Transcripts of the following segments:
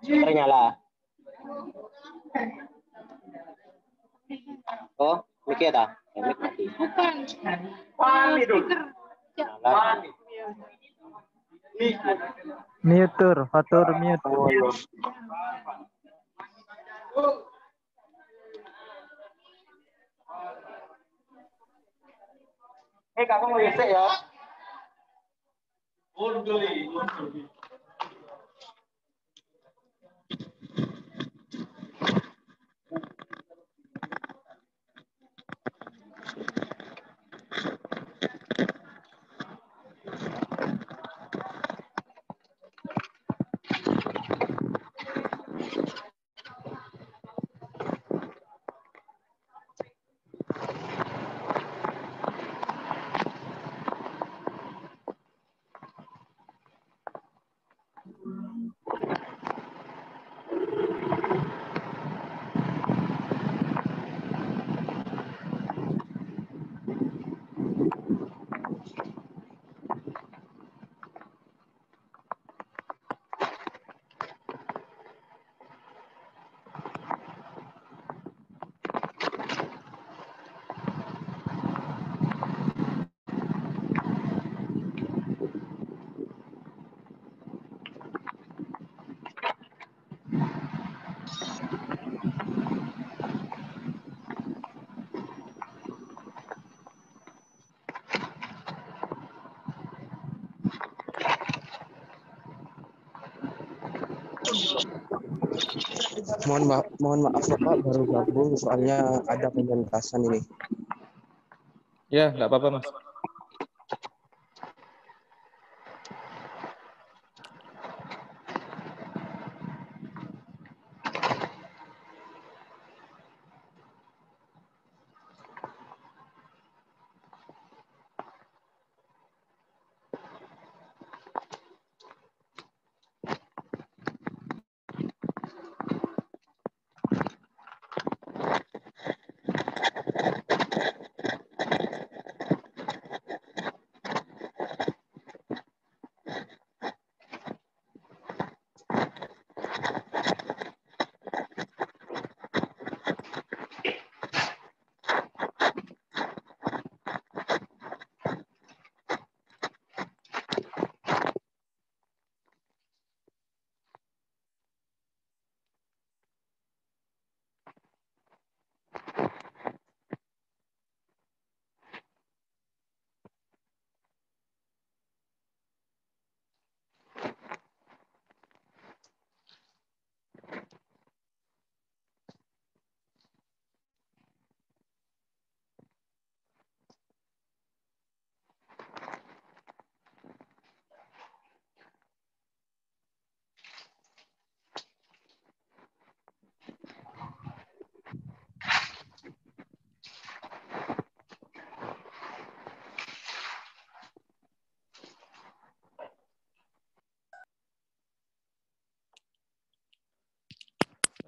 Ternyala. Oh, Oke dah. Mati. Bukan. Speaker. Mute, fatur mute. Kamu mau WC ya? Mohon maaf ya Pak, baru gabung soalnya ada pementasan ini. Ya, nggak apa-apa Mas.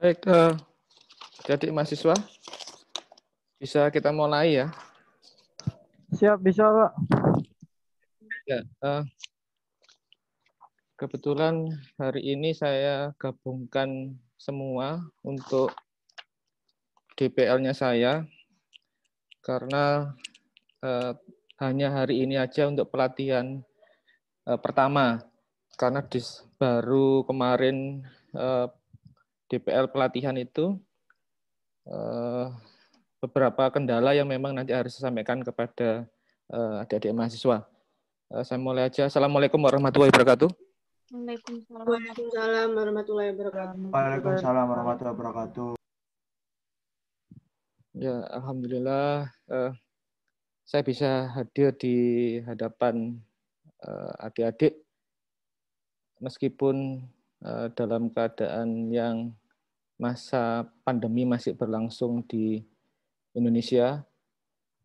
Baik, jadi mahasiswa bisa kita mulai ya. Siap, bisa Pak. Ya, kebetulan hari ini saya gabungkan semua untuk DPL-nya saya karena hanya hari ini aja untuk pelatihan pertama karena baru kemarin DPL pelatihan itu beberapa kendala yang memang nanti harus disampaikan kepada adik-adik mahasiswa. Saya mulai aja. Assalamualaikum warahmatullahi wabarakatuh. Waalaikumsalam warahmatullahi wabarakatuh. Waalaikumsalam warahmatullahi wabarakatuh. Ya, alhamdulillah saya bisa hadir di hadapan adik-adik meskipun dalam keadaan yang masa pandemi masih berlangsung di Indonesia,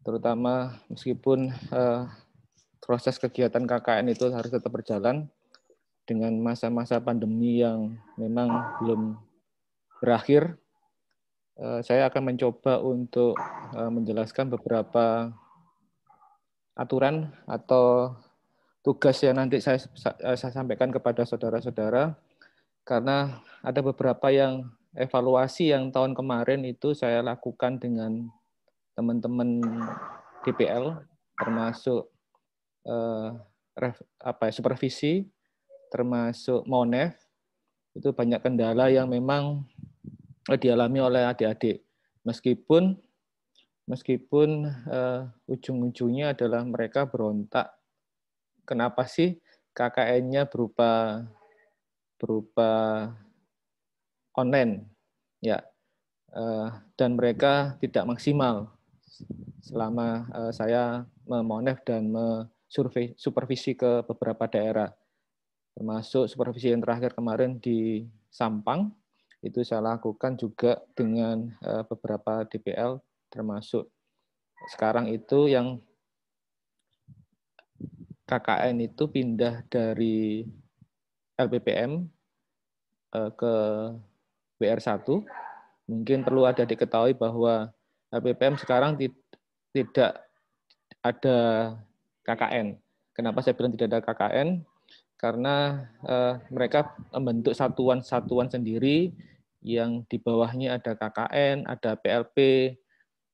terutama meskipun proses kegiatan KKN itu harus tetap berjalan dengan masa-masa pandemi yang memang belum berakhir. Saya akan mencoba untuk menjelaskan beberapa aturan atau tugas yang nanti saya sampaikan kepada saudara-saudara, karena ada beberapa yang evaluasi yang tahun kemarin itu saya lakukan dengan teman-teman DPL, termasuk supervisi, termasuk MONEF, itu banyak kendala yang memang dialami oleh adik-adik. Meskipun ujung-ujungnya adalah mereka berontak. Kenapa sih KKN-nya berupa online, ya, dan mereka tidak maksimal selama saya memonef dan supervisi ke beberapa daerah, termasuk supervisi yang terakhir kemarin di Sampang, itu saya lakukan juga dengan beberapa DPL, termasuk sekarang itu yang KKN itu pindah dari LPPM ke WR1. Mungkin perlu ada diketahui bahwa LPPM sekarang tidak ada KKN. Kenapa saya bilang tidak ada KKN? Karena mereka membentuk satuan-satuan sendiri yang di bawahnya ada KKN, ada PLP,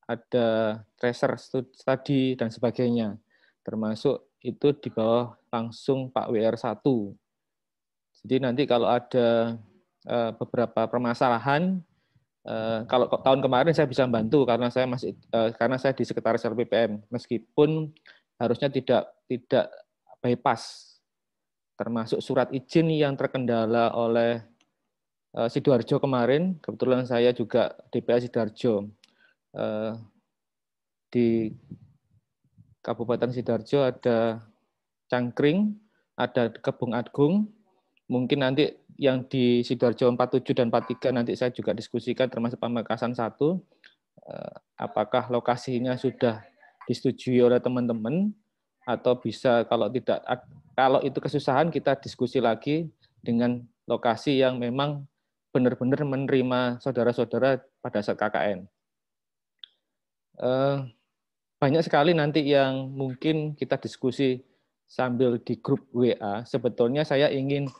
ada tracer study, dan sebagainya. Termasuk itu di bawah langsung Pak WR1. Jadi nanti kalau ada beberapa permasalahan, kalau tahun kemarin saya bisa bantu karena saya di sekretaris LPPM, meskipun harusnya tidak bypass, termasuk surat izin yang terkendala oleh Sidoarjo kemarin. Kebetulan saya juga DPA Sidoarjo. Di Kabupaten Sidoarjo ada Cangkring, ada Kebun Agung. Mungkin nanti yang di Sidoarjo 47 dan 43 nanti saya juga diskusikan, termasuk Pamekasan 1, apakah lokasinya sudah disetujui oleh teman-teman, atau bisa kalau itu kesusahan kita diskusi lagi dengan lokasi yang memang benar-benar menerima saudara-saudara pada saat KKN. Banyak sekali nanti yang mungkin kita diskusi sambil di grup WA. Sebetulnya saya ingin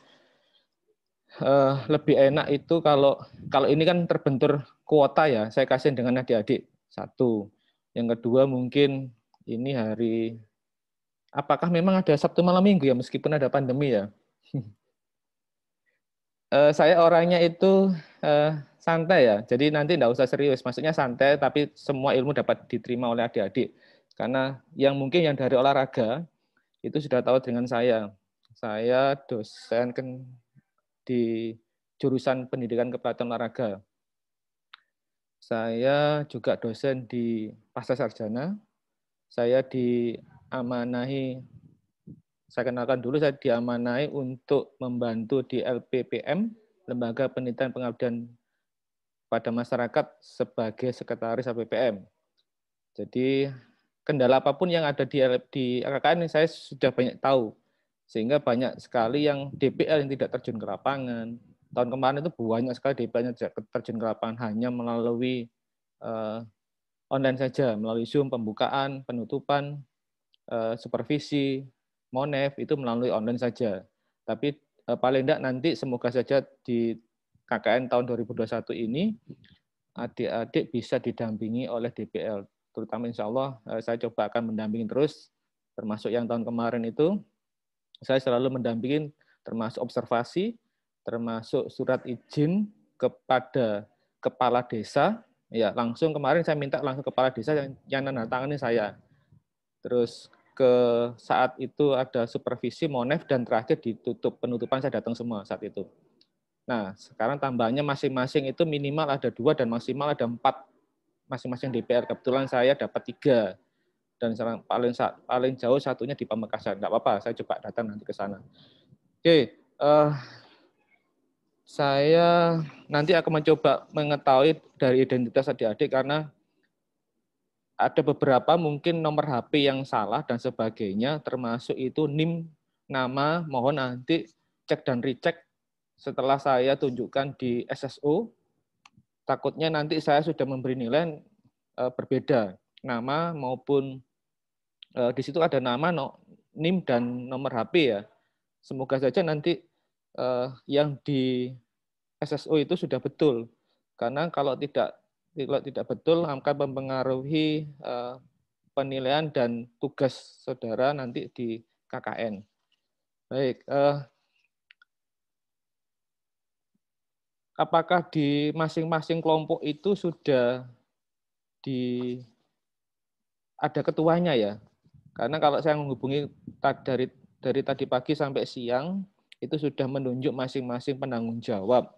lebih enak itu kalau ini kan terbentur kuota ya, saya kasih dengan adik-adik satu. Yang kedua mungkin ini hari, apakah memang ada Sabtu malam Minggu ya meskipun ada pandemi ya. Saya orangnya itu santai ya, jadi nanti enggak usah serius, maksudnya santai tapi semua ilmu dapat diterima oleh adik-adik. Karena yang mungkin yang dari olahraga itu sudah tahu dengan saya dosen di jurusan pendidikan kepelatihan olahraga. Saya juga dosen di Pasca Sarjana. Saya kenalkan dulu, saya diamanahi untuk membantu di LPPM, Lembaga Penelitian Pengabdian pada Masyarakat, sebagai sekretaris LPPM. Jadi kendala apapun yang ada di KKN saya sudah banyak tahu. Sehingga banyak sekali yang DPL yang tidak terjun ke lapangan. Tahun kemarin itu banyak sekali DPL yang tidak terjun ke lapangan, hanya melalui online saja, melalui Zoom, pembukaan, penutupan, supervisi, MONEF, itu melalui online saja. Tapi paling tidak nanti semoga saja di KKN tahun 2021 ini, adik-adik bisa didampingi oleh DPL. Terutama insya Allah saya coba akan mendampingi terus, termasuk yang tahun kemarin itu, saya selalu mendampingin termasuk observasi, termasuk surat izin kepada kepala desa. Ya, langsung kemarin saya minta langsung kepala desa yang nandatangani saya. Terus saat itu ada supervisi, MONEF, dan terakhir penutupan saya datang semua saat itu. Nah, sekarang tambahnya masing-masing itu minimal ada 2 dan maksimal ada 4 masing-masing DPR. Kebetulan saya dapat 3. Dan paling jauh satunya di Pamekasan. Enggak apa-apa, saya coba datang nanti ke sana. Oke, saya nanti akan mencoba mengetahui dari identitas adik-adik karena ada beberapa mungkin nomor HP yang salah dan sebagainya, termasuk itu NIM, nama, mohon nanti cek dan recheck setelah saya tunjukkan di SSO. Takutnya nanti saya sudah memberi nilai berbeda, nama maupun di situ ada nama, NIM, dan nomor HP ya. Semoga saja nanti yang di SSO itu sudah betul. Karena kalau tidak Kalau tidak betul akan mempengaruhi penilaian dan tugas saudara nanti di KKN. Baik, apakah di masing-masing kelompok itu sudah ada ketuanya ya? Karena kalau saya menghubungi dari tadi pagi sampai siang itu sudah menunjuk masing-masing penanggung jawab.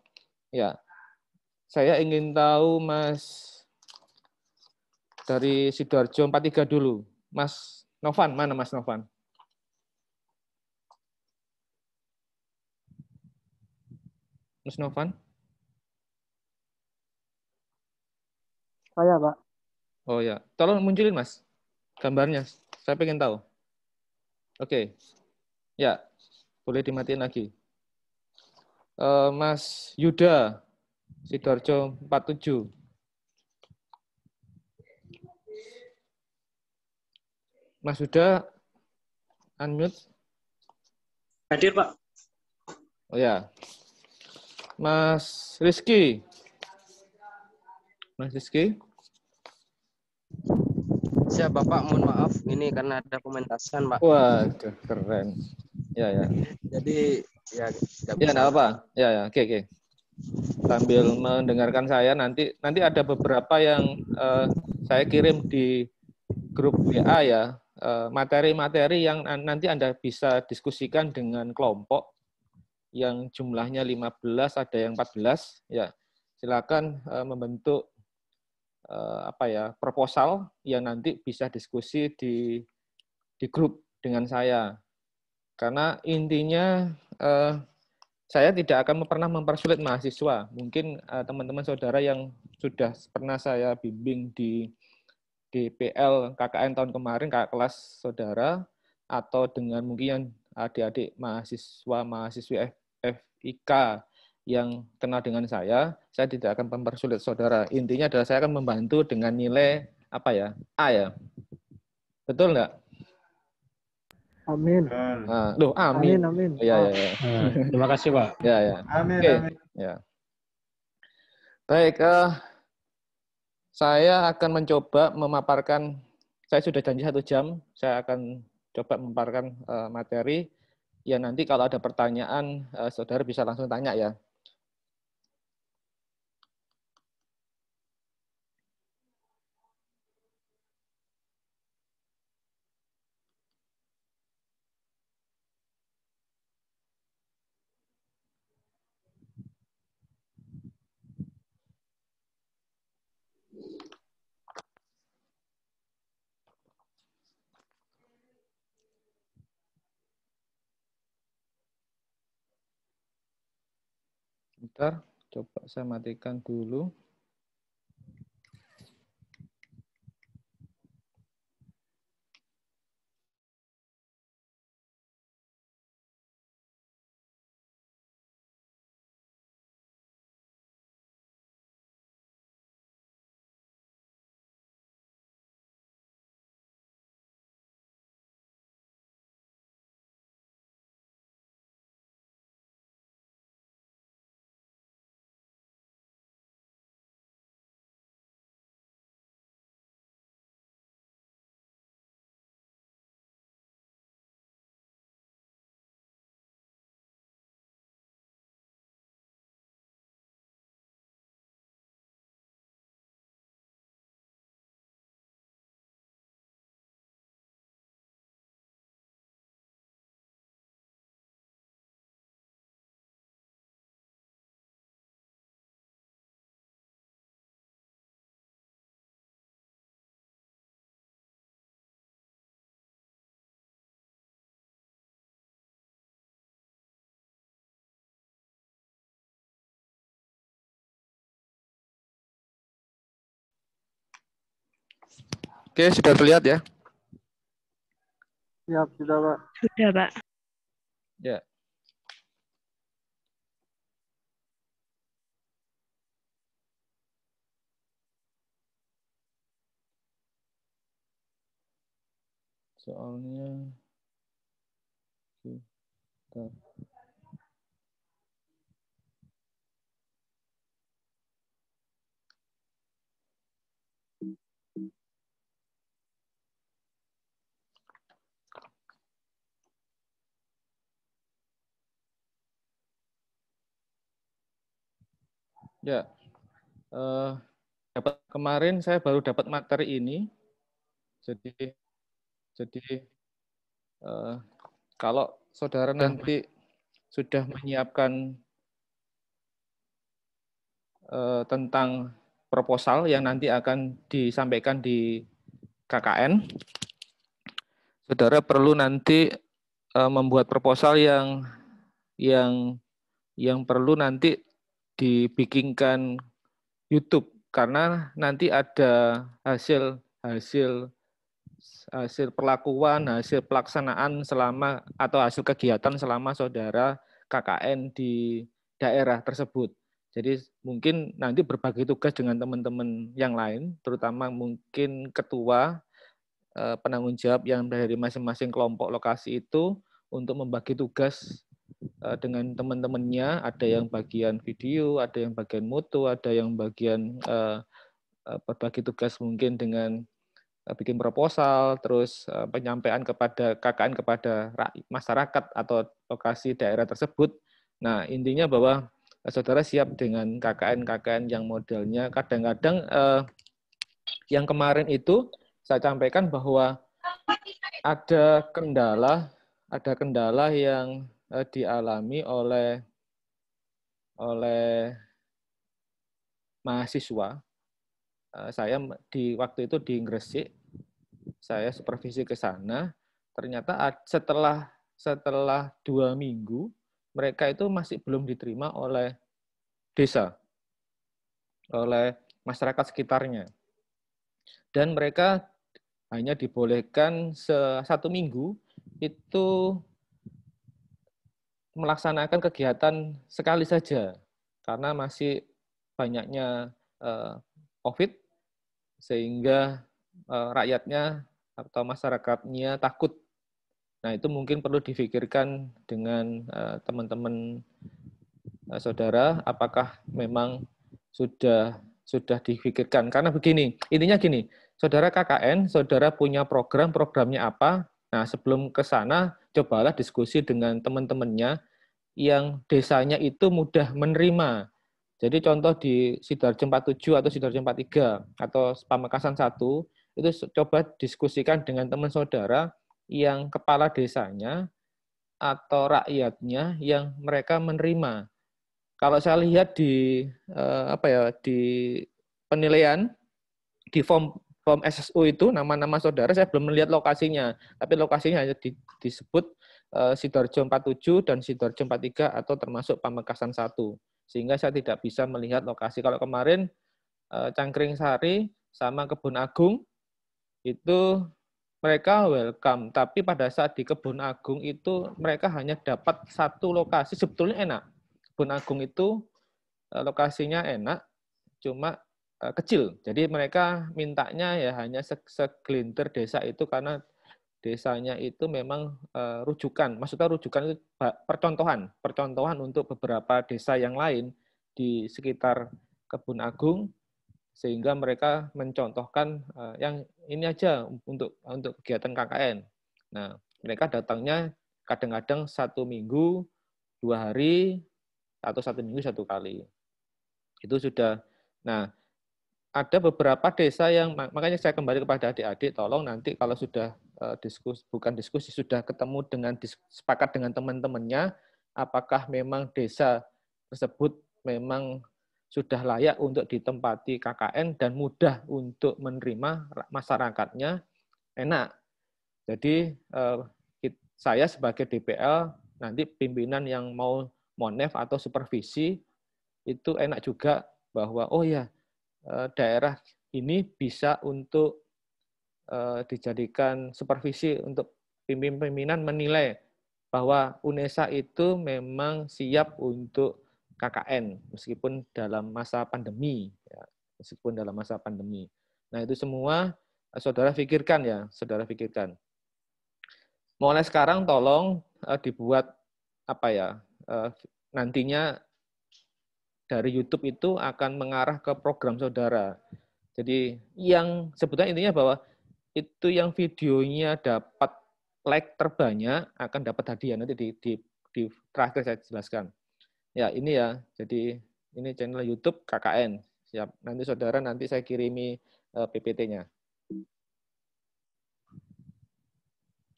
Ya, saya ingin tahu Mas dari Sidoarjo 43 dulu. Mas Novan, mana Mas Novan? Mas Novan? Saya, Pak. Oh ya, tolong munculin Mas gambarnya. Saya pengen tahu. Oke, ya boleh dimatiin lagi. Mas Yuda, Sidoarjo 47. Mas Yuda, unmute. Hadir, Pak. Oh ya, Mas Rizky. Mas Rizky. Siap Bapak, mohon maaf ini karena ada pementasan Pak. Waduh, keren. Ya, ya. Jadi ya tidak Ya, bisa. enggak apa. Ya, ya. Oke, oke. Sambil mendengarkan saya nanti ada beberapa yang saya kirim di grup WA ya, materi-materi yang nanti Anda bisa diskusikan dengan kelompok yang jumlahnya 15, ada yang 14 ya. Silakan membentuk proposal yang nanti bisa diskusi di grup dengan saya. Karena intinya saya tidak akan pernah mempersulit mahasiswa. Mungkin teman-teman saudara yang sudah pernah saya bimbing di DPL KKN tahun kemarin, kakak kelas saudara, atau dengan mungkin adik-adik mahasiswi FIK yang kenal dengan saya tidak akan mempersulit saudara. Intinya adalah saya akan membantu dengan nilai A ya. Betul nggak? Amin. Loh, amin. Amin. Ya. Terima kasih, Pak. Ya. Amin, Oke. amin. Ya. Baik, saya akan mencoba memaparkan, saya sudah janji 1 jam, saya akan coba memaparkan materi, ya nanti kalau ada pertanyaan, saudara bisa langsung tanya ya. Bentar, coba saya matikan dulu. Oke, sudah terlihat ya? Siap, sudah, Pak. Sudah, Pak. Ya. Soalnya kita Ya, kemarin saya baru dapat materi ini. Jadi kalau saudara nanti sudah menyiapkan tentang proposal yang nanti akan disampaikan di KKN, saudara perlu nanti membuat proposal yang perlu nanti dibikinkan YouTube, karena nanti ada hasil perlakuan, hasil pelaksanaan selama atau hasil kegiatan selama saudara KKN di daerah tersebut. Jadi mungkin nanti berbagi tugas dengan teman-teman yang lain, terutama mungkin ketua, penanggung jawab yang dari masing-masing kelompok lokasi itu untuk membagi tugas dengan teman-temannya. Ada yang bagian video, ada yang bagian mutu, ada yang bagian berbagi tugas mungkin dengan bikin proposal, terus penyampaian kepada KKN kepada masyarakat atau lokasi daerah tersebut. Nah, intinya bahwa saudara siap dengan KKN yang modelnya kadang-kadang yang kemarin itu saya sampaikan bahwa ada kendala yang dialami oleh mahasiswa. Saya di waktu itu di Gresik, saya supervisi ke sana. Ternyata setelah 2 minggu mereka itu masih belum diterima oleh desa, oleh masyarakat sekitarnya, dan mereka hanya dibolehkan 1 minggu itu melaksanakan kegiatan sekali saja karena masih banyaknya COVID, sehingga rakyatnya atau masyarakatnya takut. Nah, itu mungkin perlu difikirkan dengan teman-teman saudara, apakah memang sudah difikirkan. Karena begini, intinya gini, saudara KKN, saudara punya programnya apa? Nah, sebelum ke sana, cobalah diskusi dengan teman-temannya yang desanya itu mudah menerima. Jadi contoh di Sidoarjo 47 atau Sidoarjo 43 atau Pamekasan 1, itu coba diskusikan dengan teman saudara yang kepala desanya atau rakyatnya yang mereka menerima. Kalau saya lihat di di penilaian di form SSU itu nama-nama saudara saya belum melihat lokasinya, tapi lokasinya hanya disebut Sidoarjo 47 dan Sidoarjo 43 atau termasuk Pamekasan 1. Sehingga saya tidak bisa melihat lokasi. Kalau kemarin Cangkring Sari sama Kebun Agung itu mereka welcome, tapi pada saat di Kebun Agung itu mereka hanya dapat 1 lokasi. Sebetulnya enak. Kebun Agung itu lokasinya enak, cuma kecil. Jadi mereka mintanya ya hanya segelintir desa itu karena desanya itu memang rujukan. Maksudnya rujukan itu percontohan untuk beberapa desa yang lain di sekitar Kebun Agung, sehingga mereka mencontohkan yang ini aja untuk kegiatan KKN. Nah, mereka datangnya kadang-kadang 1 minggu, 2 hari, atau 1 minggu 1 kali. Itu sudah. Nah, ada beberapa desa yang, makanya saya kembali kepada adik-adik, tolong nanti kalau sudah diskusi, sudah ketemu sepakat dengan teman-temannya, apakah memang desa tersebut memang sudah layak untuk ditempati KKN dan mudah untuk menerima masyarakatnya, enak. Jadi saya sebagai DPL, nanti pimpinan yang mau monef atau supervisi, itu enak juga bahwa, oh ya, daerah ini bisa untuk dijadikan supervisi untuk pimpinan menilai bahwa UNESA itu memang siap untuk KKN meskipun dalam masa pandemi, ya, meskipun dalam masa pandemi. Nah, itu semua saudara pikirkan ya, saudara pikirkan. Mulai sekarang tolong dibuat nantinya dari YouTube itu akan mengarah ke program saudara. Jadi yang sebetulnya intinya bahwa itu yang videonya dapat like terbanyak akan dapat hadiah. Nanti di terakhir saya jelaskan. Ya, ini ya. Jadi Ini channel YouTube KKN. Siap. Nanti saudara saya kirimi PPT-nya.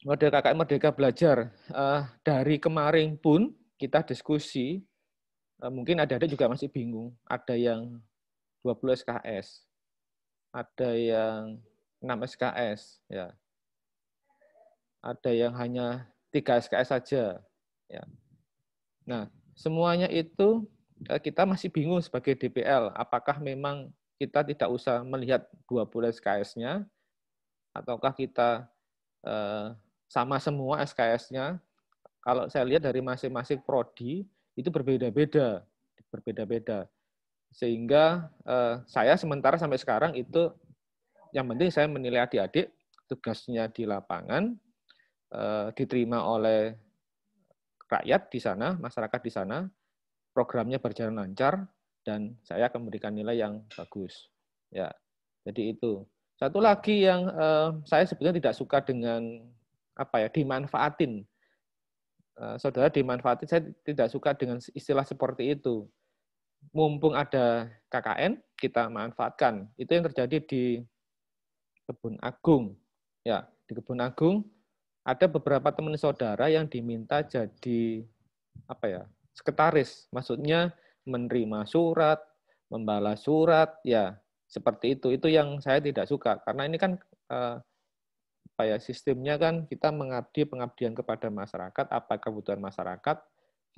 Model KKN Merdeka Belajar. Dari kemarin pun kita diskusi, mungkin adik-adik juga masih bingung. Ada yang 20 SKS, ada yang 6 SKS, ya. Ada yang hanya 3 SKS saja. Ya. Nah, semuanya itu kita masih bingung sebagai DPL. Apakah memang kita tidak usah melihat 20 SKS-nya, ataukah kita sama semua SKS-nya? Kalau saya lihat dari masing-masing prodi, itu berbeda-beda. Sehingga saya sementara sampai sekarang itu, yang penting saya menilai adik-adik, tugasnya di lapangan, diterima oleh rakyat di sana, masyarakat di sana, programnya berjalan lancar, dan saya akan memberikan nilai yang bagus. Ya, jadi itu. Satu lagi yang saya sebetulnya tidak suka dengan dimanfaatin. Saudara dimanfaatin, saya tidak suka dengan istilah seperti itu. Mumpung ada KKN, kita manfaatkan. Itu yang terjadi di Kebun Agung. Ya, di Kebun Agung ada beberapa teman saudara yang diminta jadi sekretaris, maksudnya menerima surat, membalas surat, ya seperti itu. Itu yang saya tidak suka, karena ini kan sistemnya kan kita mengabdi pengabdian kepada masyarakat, apa kebutuhan masyarakat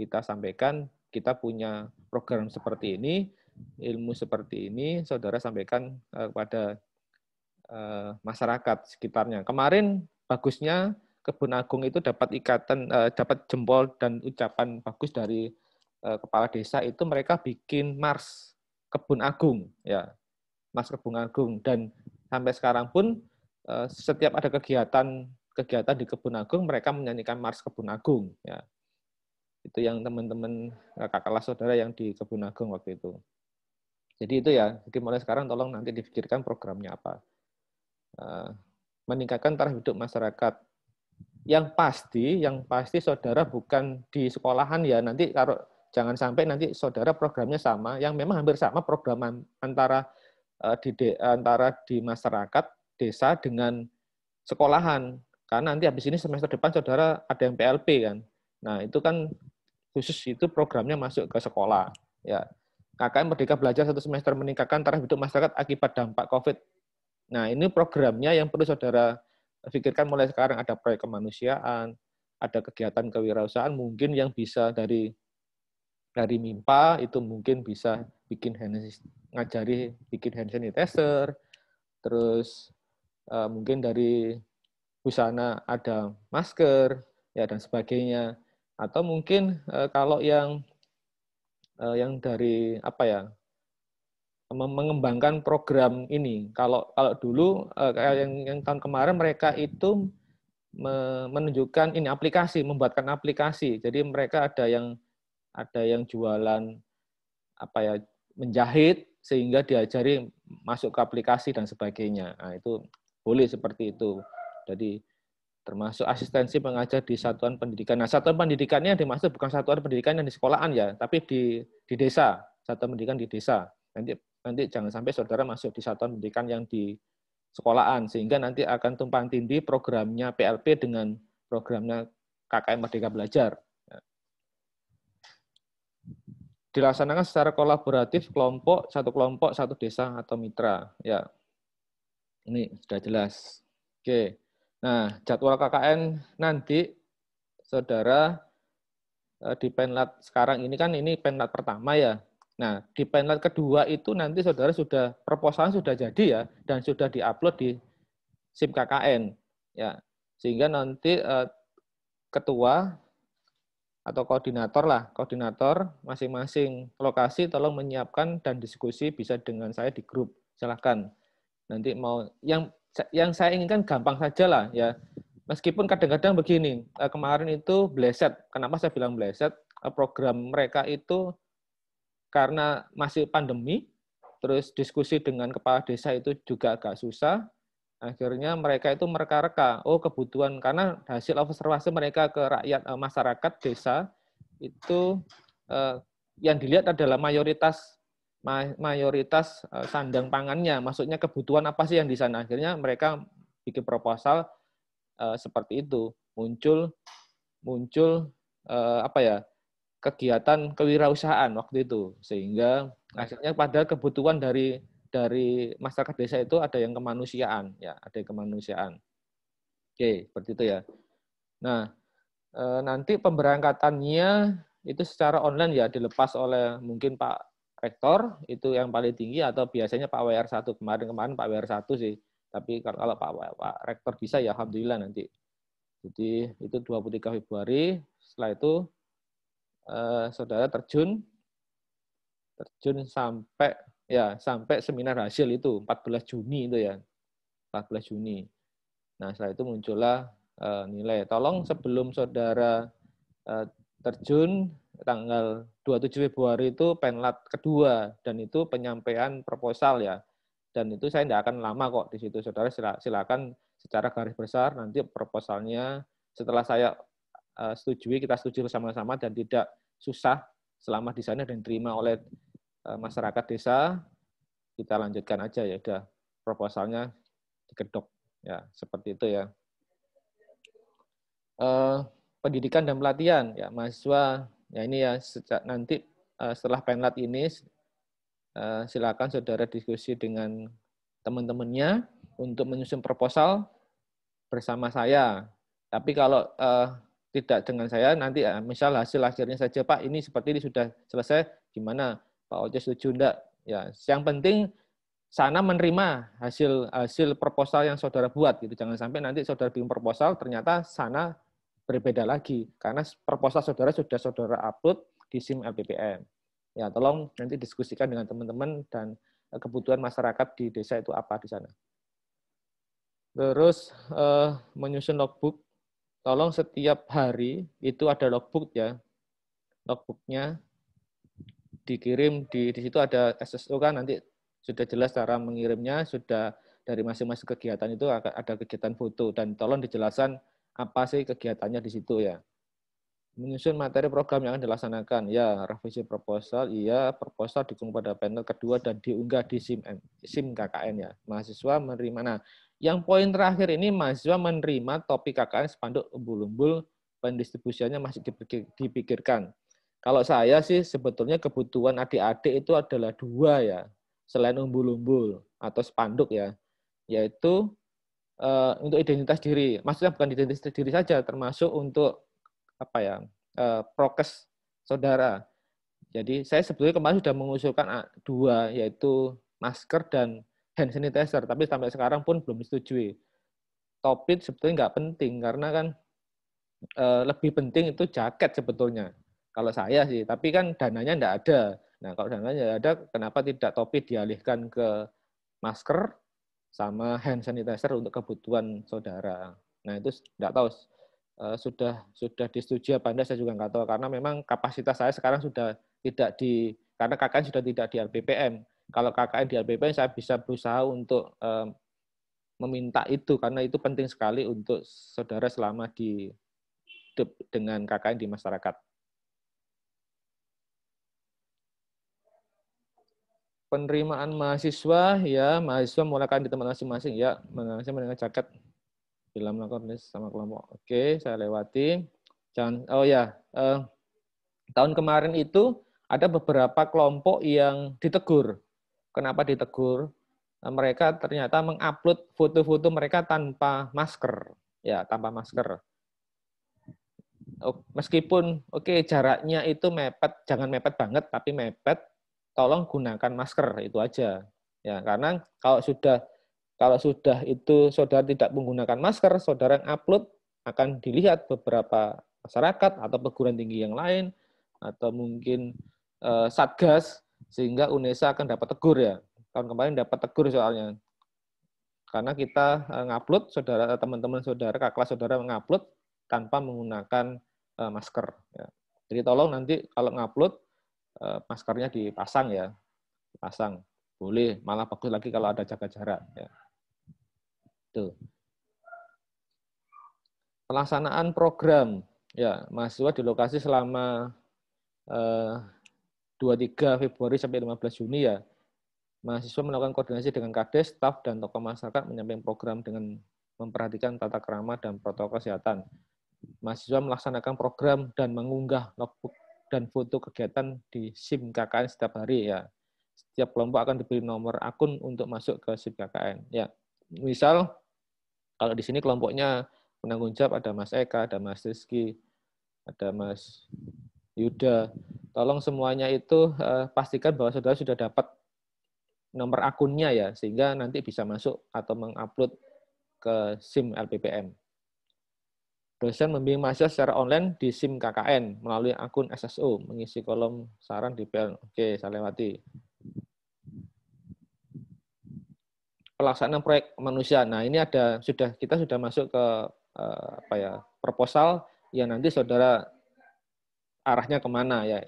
kita sampaikan. Kita punya program seperti ini, ilmu seperti ini, saudara sampaikan kepada masyarakat sekitarnya. Kemarin bagusnya Kebun Agung itu dapat dapat jempol dan ucapan bagus dari kepala desa, itu mereka bikin Mars Kebun Agung, ya, Mars Kebun Agung, dan sampai sekarang pun setiap ada kegiatan di Kebun Agung, mereka menyanyikan Mars Kebun Agung, ya. Itu yang teman-teman kakak kelas saudara yang di Kebun Agung waktu itu. Jadi itu ya, jadi mulai sekarang tolong nanti dipikirkan programnya apa. Meningkatkan taraf hidup masyarakat. Yang pasti saudara bukan di sekolahan ya, nanti kalau jangan sampai nanti saudara programnya sama, yang memang hampir sama program antara di masyarakat, desa dengan sekolahan. Karena nanti habis ini semester depan saudara ada yang PLP kan. Nah, itu kan khusus itu programnya masuk ke sekolah. Ya. KKN Merdeka Belajar 1 semester meningkatkan taraf hidup masyarakat akibat dampak COVID. Nah, ini programnya yang perlu saudara pikirkan mulai sekarang. Ada proyek kemanusiaan, ada kegiatan kewirausahaan, mungkin yang bisa dari MIMPA, itu mungkin bisa ngajari bikin hand sanitizer, terus mungkin dari busana ada masker, ya, dan sebagainya. Atau mungkin kalau yang dari mengembangkan program ini. Kalau dulu yang tahun kemarin mereka itu menunjukkan ini aplikasi, membuatkan aplikasi. Jadi mereka ada yang jualan menjahit sehingga diajari masuk ke aplikasi dan sebagainya. Nah, itu boleh seperti itu. Jadi termasuk asistensi pengajar di satuan pendidikan. Nah, satuan pendidikannya dimaksud bukan satuan pendidikan yang di sekolahan ya, tapi di desa, satuan pendidikan di desa. Nanti jangan sampai saudara masuk di satuan pendidikan yang di sekolahan, sehingga nanti akan tumpang tindih programnya PLP dengan programnya KKN Merdeka Belajar. Dilaksanakan secara kolaboratif satu kelompok, satu desa atau mitra. Ya, ini sudah jelas. Oke. Nah, jadwal KKN nanti, saudara, di Penlat sekarang ini kan ini Penlat pertama ya. Nah, di Penlat kedua itu nanti saudara proposalnya sudah jadi ya, dan sudah diupload di SIM KKN. Ya, sehingga nanti ketua atau koordinator masing-masing lokasi tolong menyiapkan dan diskusi bisa dengan saya di grup. Silahkan. Nanti mau yang saya inginkan gampang saja lah ya. Meskipun kadang-kadang begini, kemarin itu bleset. Kenapa saya bilang bleset? Program mereka itu karena masih pandemi, terus diskusi dengan kepala desa itu juga agak susah. Akhirnya mereka itu mereka-reka, kebutuhan, karena hasil observasi mereka ke rakyat, masyarakat desa, itu yang dilihat adalah mayoritas sandang pangannya, maksudnya kebutuhan apa sih yang di sana. Akhirnya mereka bikin proposal seperti itu, muncul apa ya, kegiatan kewirausahaan waktu itu, sehingga akhirnya pada kebutuhan dari masyarakat desa itu ada yang kemanusiaan, ya, ada yang kemanusiaan. Oke, seperti itu ya. Nah, nanti pemberangkatannya itu secara online ya, dilepas oleh mungkin Pak Rektor, itu yang paling tinggi, atau biasanya Pak WR1. Kemarin Pak WR1 sih, tapi kalau Pak Rektor bisa ya alhamdulillah nanti. Jadi itu 23 Februari, setelah itu saudara terjun sampai seminar hasil itu 14 Juni itu ya. 14 Juni. Nah, setelah itu muncullah nilai. Tolong sebelum saudara terjun tanggal 27 Februari itu penlat kedua, dan itu penyampaian proposal ya. Dan itu saya tidak akan lama kok di situ. Saudara silakan secara garis besar nanti proposalnya setelah saya setujui, kita setuju bersama-sama dan tidak susah selama di sana dan diterima oleh masyarakat desa, kita lanjutkan aja ya, udah proposalnya digedok ya, seperti itu ya. Pendidikan dan pelatihan ya, mahasiswa ya, ini ya nanti setelah penlat ini silakan saudara diskusi dengan teman-temannya untuk menyusun proposal bersama saya. Tapi kalau tidak dengan saya, nanti misal hasil akhirnya saja, Pak, ini seperti ini sudah selesai, gimana? Pak Oce setuju enggak? Ya, yang penting sana menerima hasil proposal yang saudara buat gitu. Jangan sampai nanti saudara bikin proposal ternyata sana berbeda lagi karena proposal saudara sudah saudara upload di SIM LPPM. Ya, tolong nanti diskusikan dengan teman-teman dan kebutuhan masyarakat di desa itu apa di sana. Terus menyusun logbook. Tolong setiap hari itu ada logbook ya. Logbooknya dikirim di situ ada SSO kan, nanti sudah jelas cara mengirimnya, sudah dari masing-masing kegiatan itu ada kegiatan foto, dan tolong dijelaskan apa sih kegiatannya di situ ya. Menyusun materi program yang akan dilaksanakan, ya revisi proposal, iya proposal dikirim pada panel kedua dan diunggah di SIM KKN ya. Mahasiswa menerima. Nah, yang poin terakhir ini mahasiswa menerima topik KKN spanduk umbul-umbul, pendistribusiannya masih dipikirkan. Kalau saya sih sebetulnya kebutuhan adik-adik itu adalah dua ya, selain umbul-umbul atau spanduk ya, yaitu untuk identitas diri. Maksudnya bukan identitas diri saja, termasuk untuk apa ya, prokes saudara. Jadi saya sebetulnya kemarin sudah mengusulkan dua, yaitu masker dan hand sanitizer, tapi sampai sekarang pun belum disetujui. Topik sebetulnya nggak penting, karena kan lebih penting itu jaket sebetulnya. Kalau saya sih, tapi kan dananya nggak ada. Nah, kalau dananya nggak ada, kenapa tidak topi dialihkan ke masker sama hand sanitizer untuk kebutuhan saudara. Nah, itu nggak tahu sudah disetujui apa enggak, saya juga nggak tahu, karena memang kapasitas saya sekarang sudah tidak karena KKN sudah tidak di LPPM. Kalau KKN di LPPM saya bisa berusaha untuk meminta itu, karena itu penting sekali untuk saudara selama dengan KKN di masyarakat. Penerimaan mahasiswa, ya mahasiswa mulakan di tempat masing-masing, ya mahasiswa dengan jaket bila melakukan sama kelompok. Oke, saya lewati. Tahun kemarin itu ada beberapa kelompok yang ditegur. Kenapa ditegur? Mereka ternyata mengupload foto-foto mereka tanpa masker, ya tanpa masker. Meskipun jaraknya itu mepet, jangan mepet banget, tapi mepet. Tolong gunakan masker, itu aja. Ya, karena kalau sudah itu saudara tidak menggunakan masker, saudara yang upload akan dilihat beberapa masyarakat atau perguruan tinggi yang lain atau mungkin Satgas, sehingga UNESA akan dapat tegur ya. Tahun kemarin dapat tegur soalnya. Karena kita ngupload, teman-teman saudara, kakak kelas saudara mengupload tanpa menggunakan masker. Ya. Jadi tolong nanti kalau ngupload maskernya dipasang ya, dipasang. Boleh, malah bagus lagi kalau ada jaga jarak. Ya. Tuh. Pelaksanaan program, ya mahasiswa di lokasi selama 23 Februari sampai 15 Juni ya. Mahasiswa melakukan koordinasi dengan Kades, staf, dan tokoh masyarakat menyampaikan program dengan memperhatikan tata krama dan protokol kesehatan. Mahasiswa melaksanakan program dan mengunggah logbook dan foto kegiatan di SIM KKN setiap hari ya. Setiap kelompok akan diberi nomor akun untuk masuk ke SIM KKN. Ya, misal kalau di sini kelompoknya penanggung jawab ada Mas Eka, ada Mas Rizky, ada Mas Yuda. Tolong semuanya itu pastikan bahwa saudara sudah dapat nomor akunnya ya, sehingga nanti bisa masuk atau mengupload ke SIM LPPM. Dosen membimbing mahasiswa secara online di SIM KKN melalui akun SSO, mengisi kolom saran di PL. Oke, saya lewati. Pelaksanaan proyek kemanusiaan. Nah, ini kita sudah masuk ke proposal yang nanti saudara arahnya kemana ya.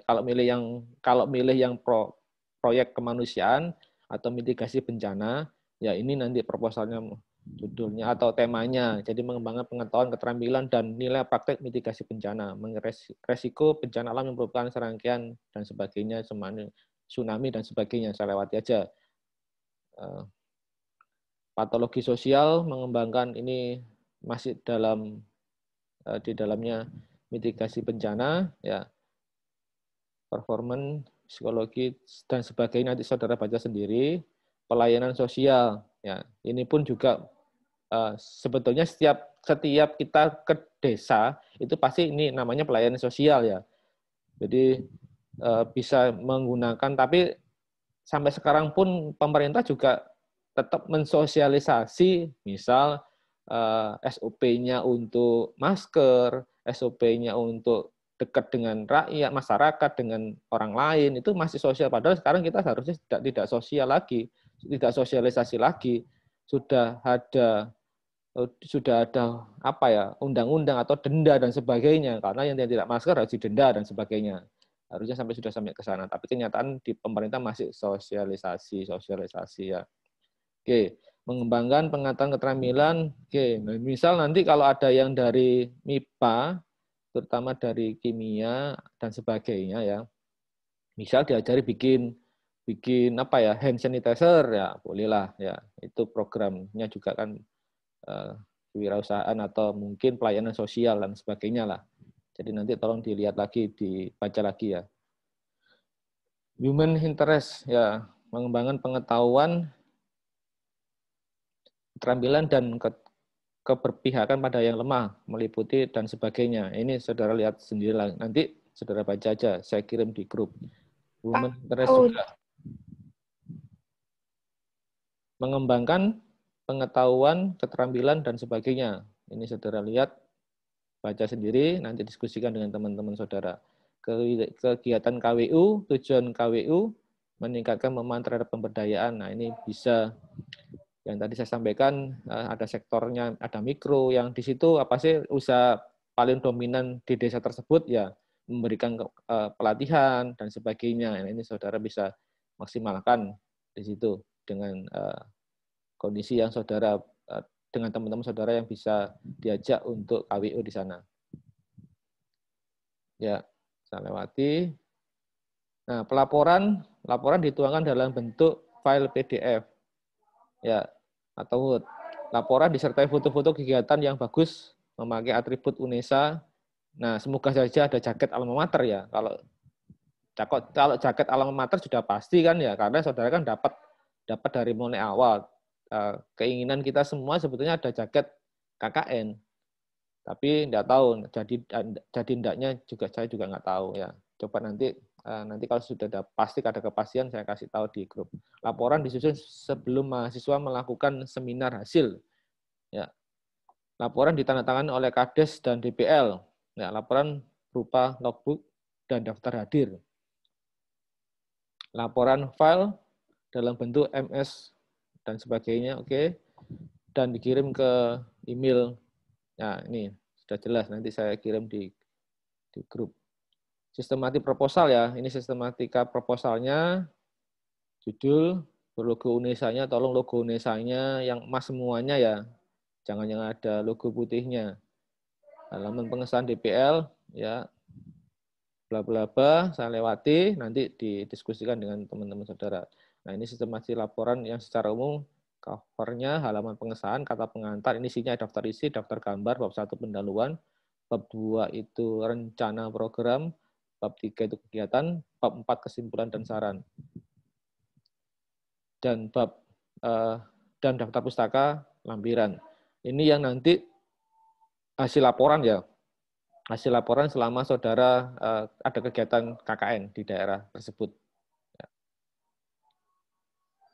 Kalau milih yang proyek kemanusiaan atau mitigasi bencana, ya ini nanti proposalnya judulnya atau temanya. Jadi mengembangkan pengetahuan, keterampilan, dan nilai praktek mitigasi bencana. Resiko bencana alam yang merupakan serangkaian dan sebagainya, tsunami dan sebagainya. Saya lewati aja. Patologi sosial, mengembangkan ini masih di dalamnya mitigasi bencana, ya, performance, psikologi, dan sebagainya, nanti saudara baca sendiri. Pelayanan sosial, ya, ini pun juga sebetulnya setiap kita ke desa, itu pasti ini namanya pelayanan sosial ya. Jadi bisa menggunakan, tapi sampai sekarang pun pemerintah juga tetap mensosialisasi, misal SOP-nya untuk masker, SOP-nya untuk dekat dengan rakyat, masyarakat, dengan orang lain, itu masih sosial. Padahal sekarang kita harusnya tidak sosial lagi, tidak sosialisasi lagi. Sudah ada undang-undang atau denda dan sebagainya, karena yang tidak masker harus didenda dan sebagainya. Harusnya sudah sampai ke sana. Tapi kenyataan di pemerintah masih sosialisasi ya. Oke. Mengembangkan pengetahuan keterampilan. Oke, misal nanti kalau ada yang dari MIPA, terutama dari kimia dan sebagainya ya, misal diajari bikin hand sanitizer ya, bolehlah ya. Itu programnya juga kan kewirausahaan atau mungkin pelayanan sosial dan sebagainya lah. Jadi nanti tolong dilihat lagi, dibaca lagi ya. Human interest ya, mengembangkan pengetahuan, keterampilan, dan keberpihakan pada yang lemah, meliputi dan sebagainya. Ini saudara lihat sendiri lah. Nanti saudara baca aja, saya kirim di grup. Women interest juga. Mengembangkan pengetahuan, keterampilan, dan sebagainya. Ini saudara lihat, baca sendiri, nanti diskusikan dengan teman-teman saudara. Kegiatan KWU, tujuan KWU, meningkatkan pemahaman terhadap pemberdayaan. Nah, ini bisa yang tadi saya sampaikan, ada sektornya, ada mikro, yang di situ apa sih usaha paling dominan di desa tersebut ya, memberikan pelatihan dan sebagainya. Ini saudara bisa maksimalkan di situ dengan kondisi yang saudara, dengan teman-teman saudara yang bisa diajak untuk KWU di sana. Ya, saya lewati. Nah, laporan dituangkan dalam bentuk file PDF. Ya, atau Word. Laporan disertai foto-foto kegiatan yang bagus, memakai atribut UNESA. Nah, semoga saja ada jaket alma mater ya. Kalau jaket alma mater sudah pasti kan ya, karena saudara kan dapat dari mulai awal. Keinginan kita semua sebetulnya ada jaket KKN. Tapi enggak tahu, jadi endaknya juga saya juga nggak tahu ya. Coba nanti kalau sudah ada kepastian saya kasih tahu di grup. Laporan disusun sebelum mahasiswa melakukan seminar hasil. Ya. Laporan ditandatangani oleh Kades dan DPL. Ya, laporan berupa logbook dan daftar hadir. Laporan file dalam bentuk MS dan sebagainya, oke. Dan dikirim ke email. Nah, ini sudah jelas, nanti saya kirim di grup. Sistematik proposal ya, ini sistematika proposalnya, judul, berlogo UNESA-nya, tolong logo UNESA-nya yang emas semuanya ya, jangan yang ada logo putihnya. Halaman pengesahan DPL, ya, bla bla bla, saya lewati, nanti didiskusikan dengan teman-teman saudara. Nah, ini sistemasi laporan yang secara umum covernya halaman pengesahan, kata pengantar, ini isinya daftar isi, daftar gambar, bab 1 pendahuluan, bab 2 itu rencana program, bab 3 itu kegiatan, bab 4 kesimpulan dan saran. Dan bab dan daftar pustaka lampiran. Ini yang nanti hasil laporan ya. Hasil laporan selama saudara ada kegiatan KKN di daerah tersebut.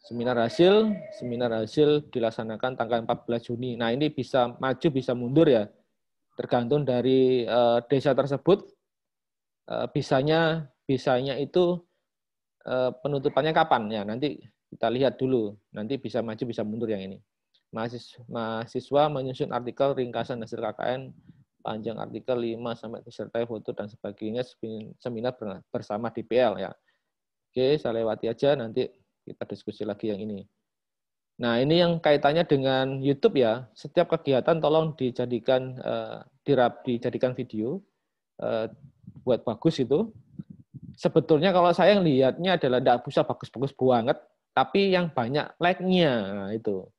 Seminar hasil dilaksanakan tanggal 14 Juni. Nah, ini bisa maju, bisa mundur ya. Tergantung dari desa tersebut. Bisanya itu penutupannya kapan ya. Nanti kita lihat dulu. Nanti bisa maju, bisa mundur yang ini. Mahasiswa menyusun artikel ringkasan hasil KKN, panjang artikel 5 sampai disertai foto dan sebagainya, seminar bersama DPL ya. Oke, saya lewati aja, nanti kita diskusi lagi yang ini. Nah, ini yang kaitannya dengan YouTube ya. Setiap kegiatan tolong dijadikan dijadikan video, buat bagus itu. Sebetulnya kalau saya lihatnya adalah tidak bisa bagus-bagus banget, tapi yang banyak like-nya. Nah, itu.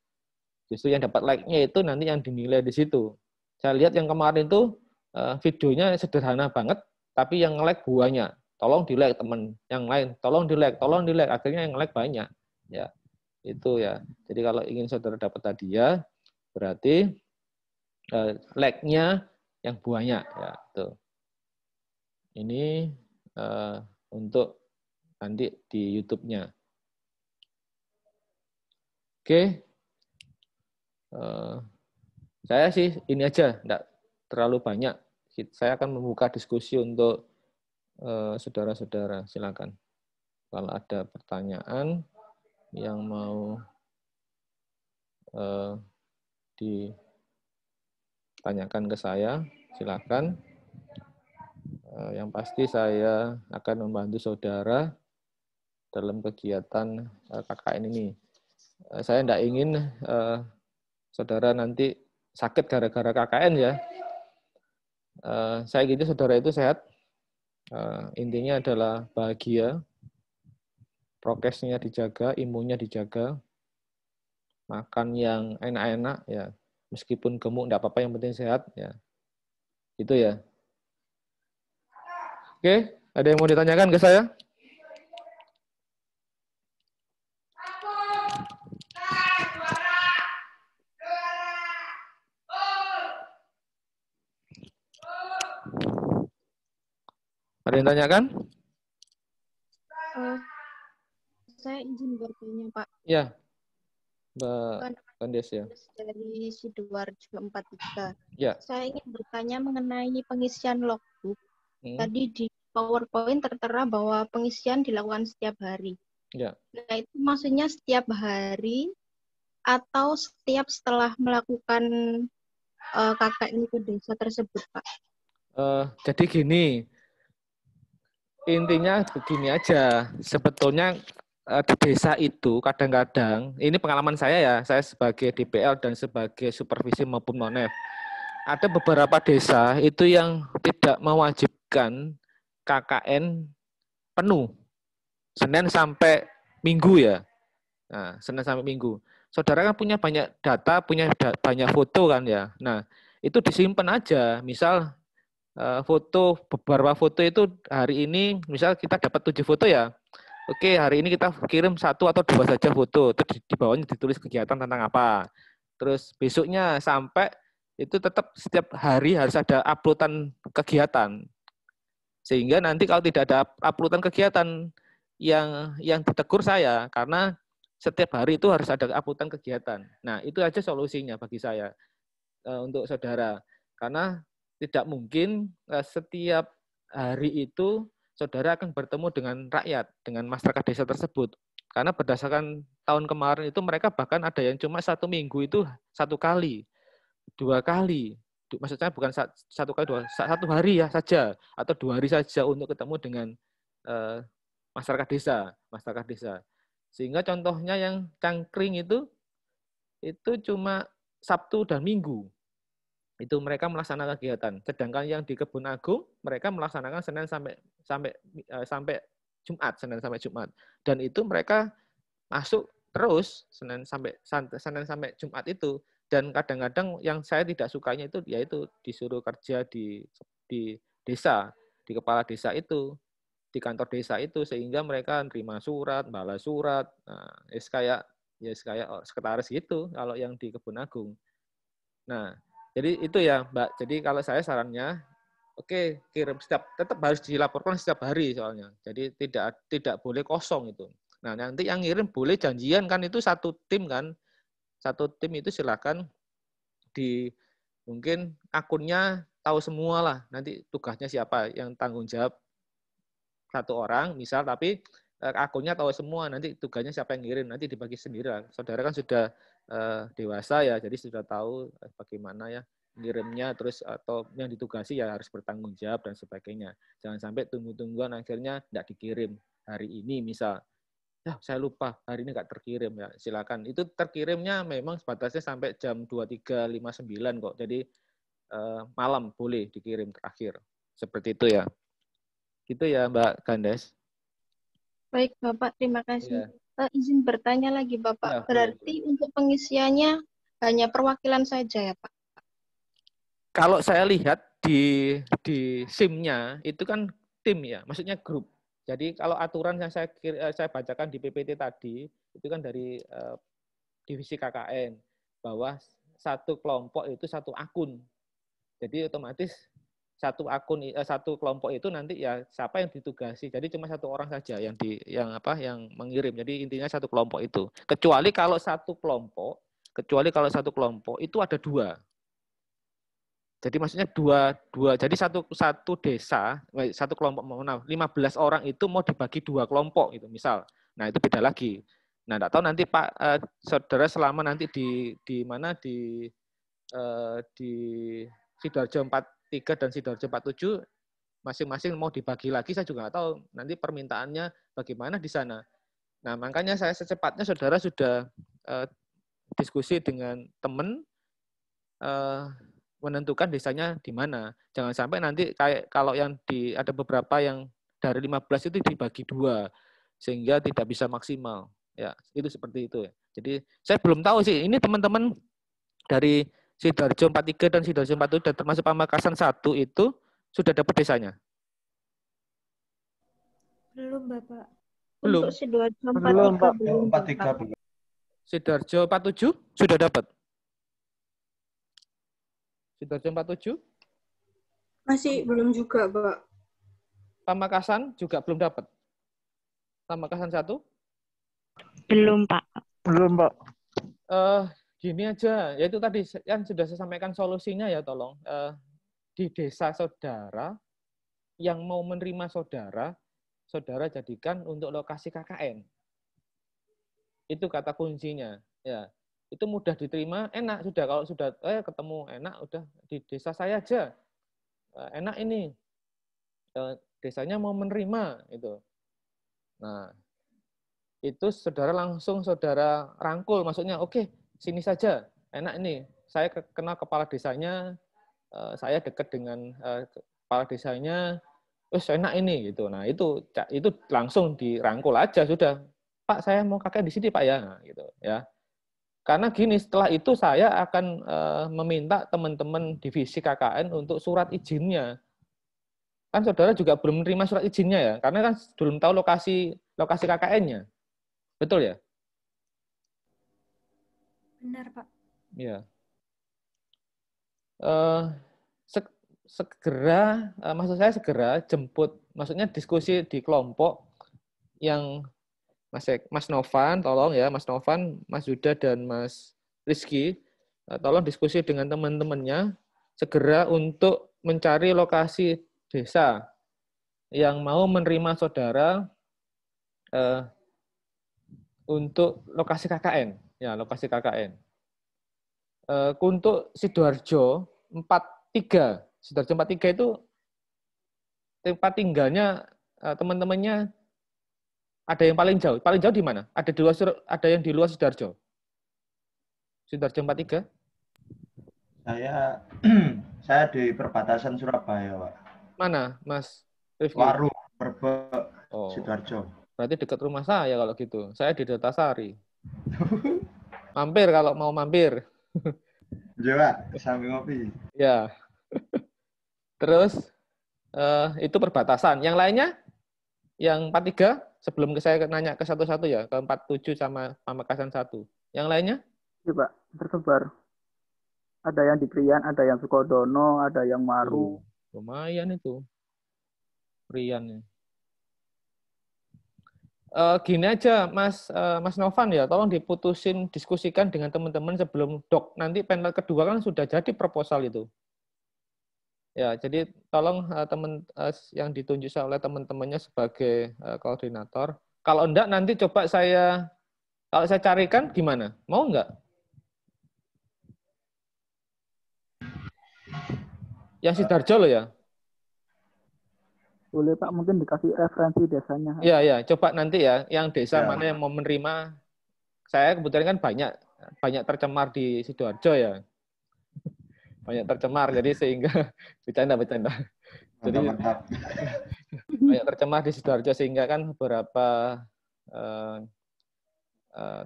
Justru yang dapat like-nya itu nanti yang dinilai di situ. Saya lihat yang kemarin itu videonya sederhana banget, tapi yang like banyak. Tolong di-like teman yang lain, tolong di-like. Akhirnya yang like banyak. Ya, itu ya. Jadi kalau ingin saudara dapat hadiah, berarti like-nya yang banyak. Ya, itu. Ini untuk nanti di YouTube-nya. Oke. Saya sih ini aja, enggak terlalu banyak. Saya akan membuka diskusi untuk saudara-saudara, silakan. Kalau ada pertanyaan yang mau ditanyakan ke saya, silakan. Yang pasti saya akan membantu saudara dalam kegiatan KKN ini. Saya tidak ingin saudara nanti sakit gara-gara KKN ya. Saya gitu saudara itu sehat. Intinya adalah bahagia, prokesnya dijaga, imunnya dijaga, makan yang enak-enak ya, meskipun gemuk tidak apa-apa, yang penting sehat ya. Itu ya. Oke, ada yang mau ditanyakan ke saya? Ada yang tanyakan? Saya izin bertanya, Pak. Ya, Mbak Kandes ya. Dari Sidoarjo 43. Ya. Saya ingin bertanya mengenai pengisian logbook. Tadi di PowerPoint tertera bahwa pengisian dilakukan setiap hari. Ya. Nah, itu maksudnya setiap hari atau setiap setelah melakukan KKN ke desa tersebut, Pak? Jadi gini, intinya begini aja. Sebetulnya di desa itu kadang-kadang, ini pengalaman saya ya, saya sebagai DPL dan sebagai supervisi maupun non-F, ada beberapa desa itu yang tidak mewajibkan KKN penuh, Senin sampai Minggu ya. Nah, Senin sampai Minggu. Saudara kan punya banyak data, punya banyak foto kan ya. Nah, itu disimpan aja. Misal beberapa foto itu hari ini, misal kita dapat 7 foto ya. Oke, hari ini kita kirim 1 atau 2 saja foto. Terus di bawahnya ditulis kegiatan tentang apa. Terus besoknya sampai itu tetap setiap hari harus ada uploadan kegiatan. Sehingga nanti kalau tidak ada uploadan kegiatan yang ditegur saya, karena setiap hari itu harus ada uploadan kegiatan. Nah, itu aja solusinya bagi saya untuk saudara. Karena tidak mungkin setiap hari itu saudara akan bertemu dengan rakyat, dengan masyarakat desa tersebut. Karena berdasarkan tahun kemarin itu mereka bahkan ada yang cuma 1 minggu itu 1 kali, 2 kali. Maksudnya bukan 1 kali, 1 hari ya saja, atau 2 hari saja untuk ketemu dengan masyarakat desa. Sehingga contohnya yang cangkring itu cuma Sabtu dan Minggu. Itu mereka melaksanakan kegiatan. Sedangkan yang di Kebun Agung mereka melaksanakan Senin sampai Jumat, Senin sampai Jumat. Dan itu mereka masuk terus Senin sampai Jumat itu. Dan kadang-kadang yang saya tidak sukanya itu yaitu disuruh kerja di desa, di kepala desa itu, di kantor desa itu, sehingga mereka nerima surat, balas surat. Nah, kayak sekretaris gitu kalau yang di Kebun Agung. Nah, jadi itu ya, Mbak. Jadi kalau saya sarannya, oke, kirim tetap harus dilaporkan setiap hari soalnya. Jadi tidak boleh kosong itu. Nah, nanti yang ngirim boleh janjian kan, itu satu tim kan. Satu tim itu silakan mungkin akunnya tahu semua lah. Nanti tugasnya siapa yang tanggung jawab satu orang misal, tapi akunnya tahu semua, nanti tugasnya siapa yang ngirim, nanti dibagi sendiri lah. Saudara kan sudah dewasa ya, jadi sudah tahu bagaimana ya ngirimnya, terus atau yang ditugasi ya harus bertanggung jawab dan sebagainya. Jangan sampai tunggu-tungguan akhirnya tidak dikirim hari ini misal. Ya, saya lupa, hari ini nggak terkirim ya. Silakan. Itu terkirimnya memang batasnya sampai jam 23.59 kok. Jadi malam boleh dikirim terakhir. Seperti itu ya. Gitu ya, Mbak Gandes. Baik, Bapak. Terima kasih. Ya. Izin bertanya lagi, Bapak. Ya, berarti untuk pengisiannya hanya perwakilan saja ya, Pak? Kalau saya lihat di SIM-nya itu kan tim ya, maksudnya grup. Jadi kalau aturan yang saya bacakan di PPT tadi, itu kan dari divisi KKN, bahwa satu kelompok itu satu akun. Jadi otomatis satu kelompok itu nanti ya siapa yang ditugasi. Jadi cuma satu orang saja yang mengirim. Jadi intinya satu kelompok itu. Kecuali kalau satu kelompok itu ada dua. Jadi maksudnya dua. Jadi satu desa, satu kelompok, 15 orang itu mau dibagi dua kelompok itu misal. Nah, itu beda lagi. Nah, enggak tahu nanti Pak Saudara selama nanti di mana di Sidoarjo 43 dan Sidoarjo 47 masing-masing mau dibagi lagi, saya juga enggak tahu nanti permintaannya bagaimana di sana. Nah, makanya saya secepatnya Saudara sudah diskusi dengan teman menentukan desanya di mana. Jangan sampai nanti kayak kalau yang ada beberapa yang dari 15 itu dibagi dua sehingga tidak bisa maksimal. Ya, itu seperti itu ya. Jadi saya belum tahu sih, ini teman-teman dari Sidoarjo 43 dan Sidoarjo 47 dan termasuk Pamekasan 1 itu sudah dapat desanya? Belum, Bapak. Belum. Untuk Sidoarjo 43 Belum, Pak. belum. 43 belum. Sidoarjo 47 sudah dapat? Sidoarjo 47? Masih belum juga, Pak. Pamekasan juga belum dapat? Pamekasan 1? Belum, Pak. Belum, Pak. Gini aja, yaitu tadi yang sudah saya sampaikan solusinya ya, tolong. Di desa saudara, yang mau menerima saudara jadikan untuk lokasi KKN. Itu kata kuncinya. Ya, itu mudah diterima, enak sudah. Kalau sudah ketemu enak, udah di desa saya aja. Enak ini. Desanya mau menerima itu. Nah, itu saudara langsung saudara rangkul, maksudnya oke, sini saja, enak ini. Saya kenal kepala desanya, saya dekat dengan kepala desanya, enak ini gitu. Nah, itu langsung dirangkul aja sudah. Pak, saya mau kakek di sini, Pak ya, nah, gitu ya. Karena gini, setelah itu saya akan meminta teman-teman divisi KKN untuk surat izinnya. Kan saudara juga belum menerima surat izinnya ya, karena kan belum tahu lokasi KKN-nya. Betul ya? Benar, Pak. Ya. Maksud saya segera jemput, maksudnya diskusi di kelompok yang Mas Novan, tolong ya, Mas Novan, Mas Yuda, dan Mas Rizky, tolong diskusi dengan teman-temannya segera untuk mencari lokasi desa yang mau menerima saudara untuk lokasi KKN. Ya, lokasi KKN. Untuk Sidoarjo 43, Sidoarjo 43 itu tempat tinggalnya teman-temannya ada yang paling jauh. Paling jauh di mana? Ada yang di luar Sidoarjo? Sidoarjo 43? Saya saya di perbatasan Surabaya, Pak. Mana, Mas Rifki? Waru, Brebek, Oh, Sidoarjo. berarti dekat rumah saya kalau gitu. Saya di Deltasari. Mampir kalau mau mampir. Iya, Pak, sambil ngopi. Ya. Terus itu perbatasan. Yang lainnya, yang 43 sebelum saya nanya ke satu-satu ya, ke 47 sama Pamekasan 1. Yang lainnya? Iya, Pak. Tersebar. Ada yang di Krian, ada yang Sukodono, ada yang Maru. Lumayan itu. Rian. Gini aja, Mas Novan ya, tolong diputusin, diskusikan dengan teman-teman sebelum dok. Nanti panel kedua kan sudah jadi proposal itu. Ya, jadi tolong teman yang ditunjuk oleh teman-temannya sebagai koordinator. Kalau enggak nanti coba kalau saya carikan gimana? Mau enggak? Yang Sidoarjo loh ya? Boleh, Pak. Mungkin dikasih referensi desanya. Iya, coba nanti ya, yang desa Ya. mana yang mau menerima. Saya kebetulan kan banyak tercemar di Sidoarjo ya. Banyak tercemar, jadi sehingga bercanda. Jadi Mantap. banyak tercemar di Sidoarjo sehingga kan beberapa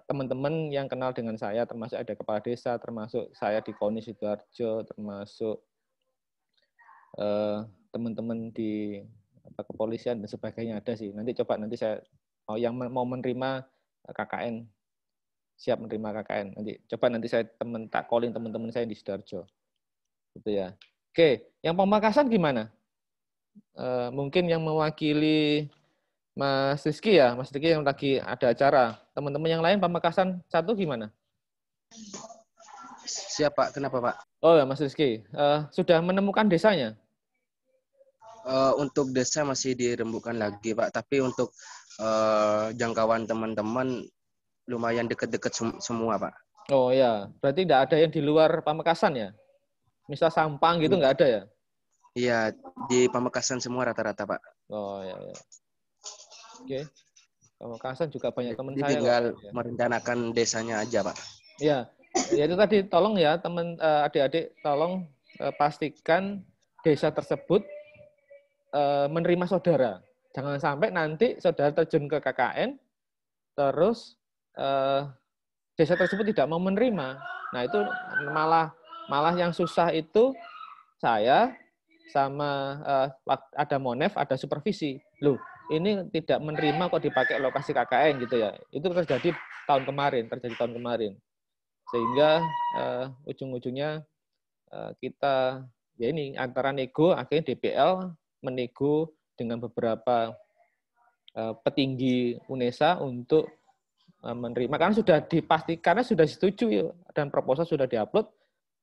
teman-teman yang kenal dengan saya, termasuk ada kepala desa, termasuk saya di KONI Sidoarjo, termasuk teman-teman di kepolisian dan sebagainya ada sih. Nanti saya yang mau menerima KKN siap menerima KKN. Nanti saya tak calling teman-teman saya di Sidoarjo. Gitu ya. Oke, yang Pamekasan gimana? Mungkin yang mewakili Mas Rizky ya, Mas Rizky yang lagi ada acara. Teman-teman yang lain Pamekasan 1 gimana? Siap, Pak. Kenapa, Pak? Oh ya, Mas Rizky. Sudah menemukan desanya? Untuk desa masih dirembukan lagi, Pak. Tapi untuk jangkauan teman-teman lumayan dekat-dekat semua, Pak. Oh ya, berarti tidak ada yang di luar Pamekasan ya? Misal Sampang gitu nggak ada ya? Iya, di Pamekasan semua rata-rata, Pak. Oh ya. Oke. Pamekasan juga banyak teman saya. Tinggal kok. merencanakan desanya aja, Pak. Ya itu tadi tolong ya teman adik-adik tolong pastikan desa tersebut menerima saudara. Jangan sampai nanti saudara terjun ke KKN terus desa tersebut tidak mau menerima. Nah itu malah yang susah itu saya sama ada Monef, ada supervisi. Loh, ini tidak menerima kok dipakai lokasi KKN gitu ya. Itu terjadi tahun kemarin. Sehingga ujung-ujungnya kita ya ini antara nego akhirnya DPL menego dengan beberapa petinggi UNESA untuk menerima karena sudah dipastikan, karena sudah setuju dan proposal sudah diupload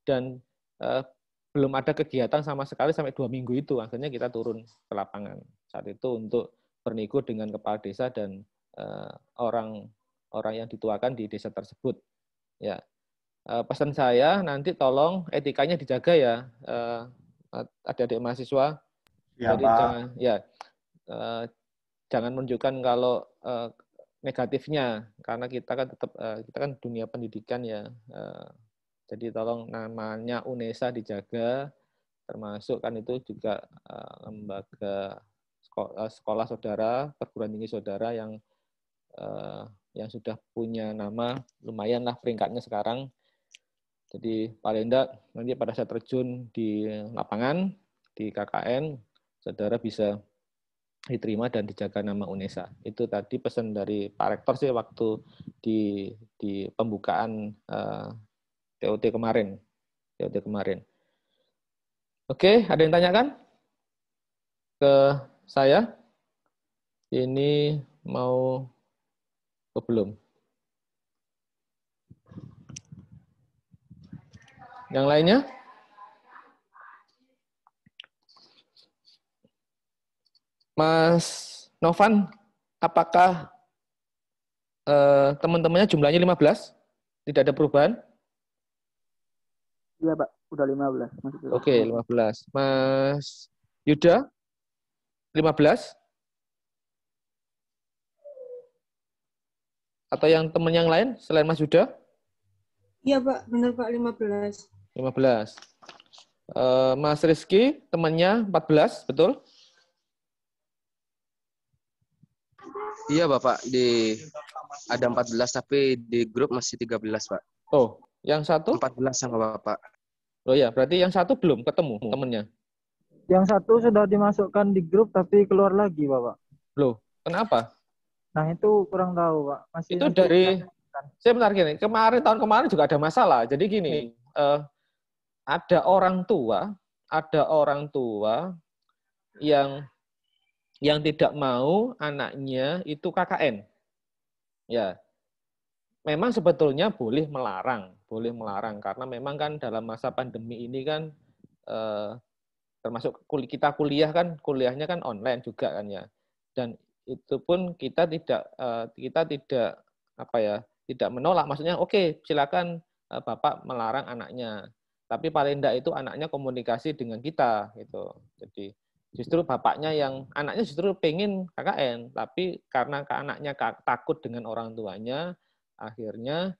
dan belum ada kegiatan sama sekali sampai 2 minggu itu. Akhirnya kita turun ke lapangan saat itu untuk bernego dengan kepala desa dan orang yang dituakan di desa tersebut. Ya, pesan saya nanti tolong etikanya dijaga ya, adik-adik mahasiswa. Ya, Jadi Pak. jangan menunjukkan kalau negatifnya, karena kita kan dunia pendidikan ya. Jadi tolong namanya UNESA dijaga, termasuk kan itu juga lembaga sekolah saudara, perguruan tinggi saudara yang sudah punya nama lumayan lah peringkatnya sekarang. Jadi paling enggak nanti pada saat terjun di lapangan, di KKN, saudara bisa diterima dan dijaga nama UNESA. Itu tadi pesan dari Pak Rektor sih waktu di pembukaan TOT kemarin. Oke, ada yang tanyakan ke saya? Ini mau belum? Yang lainnya? Mas Novan, apakah teman-temannya jumlahnya 15? Tidak ada perubahan? Iya, Pak. Udah 15. Oke, 15. Mas Yuda? 15? Atau yang teman yang lain selain Mas Yuda? Iya, Pak. Benar, Pak. 15. 15. Mas Rizky, temannya 14, betul? Iya, Bapak. Ada 14, tapi di grup masih 13, Pak. Oh, yang satu? 14 sama Bapak. Oh ya, berarti yang satu belum ketemu temennya? Yang satu sudah dimasukkan di grup tapi keluar lagi, Bapak. Loh, kenapa? Nah, itu kurang tahu, Pak. Masih Itu nanti dari, saya benar gini, tahun kemarin juga ada masalah. Jadi gini, ada orang tua yang tidak mau anaknya itu KKN. Ya, memang sebetulnya boleh melarang karena memang kan dalam masa pandemi ini kan termasuk kita kuliahnya kan online juga kan ya. Dan itu pun kita tidak tidak menolak, maksudnya oke, silakan Bapak melarang anaknya. Tapi paling enggak itu anaknya komunikasi dengan kita gitu. Jadi justru anaknya justru pengen KKN, tapi karena anaknya takut dengan orang tuanya, akhirnya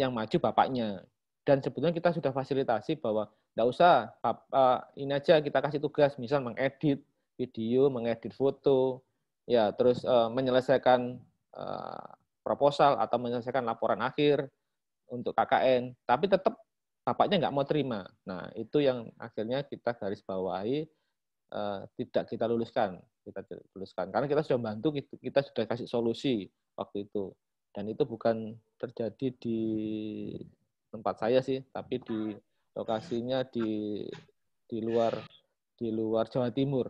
yang maju bapaknya. Dan sebetulnya kita sudah fasilitasi bahwa enggak usah, ini aja kita kasih tugas, misal mengedit video, mengedit foto, ya terus menyelesaikan proposal atau menyelesaikan laporan akhir untuk KKN, tapi tetap bapaknya nggak mau terima. Nah, itu yang akhirnya kita garis bawahi, tidak kita luluskan. Karena kita sudah bantu, kita sudah kasih solusi waktu itu. Dan itu bukan terjadi di tempat saya sih, tapi di lokasinya di luar Jawa Timur,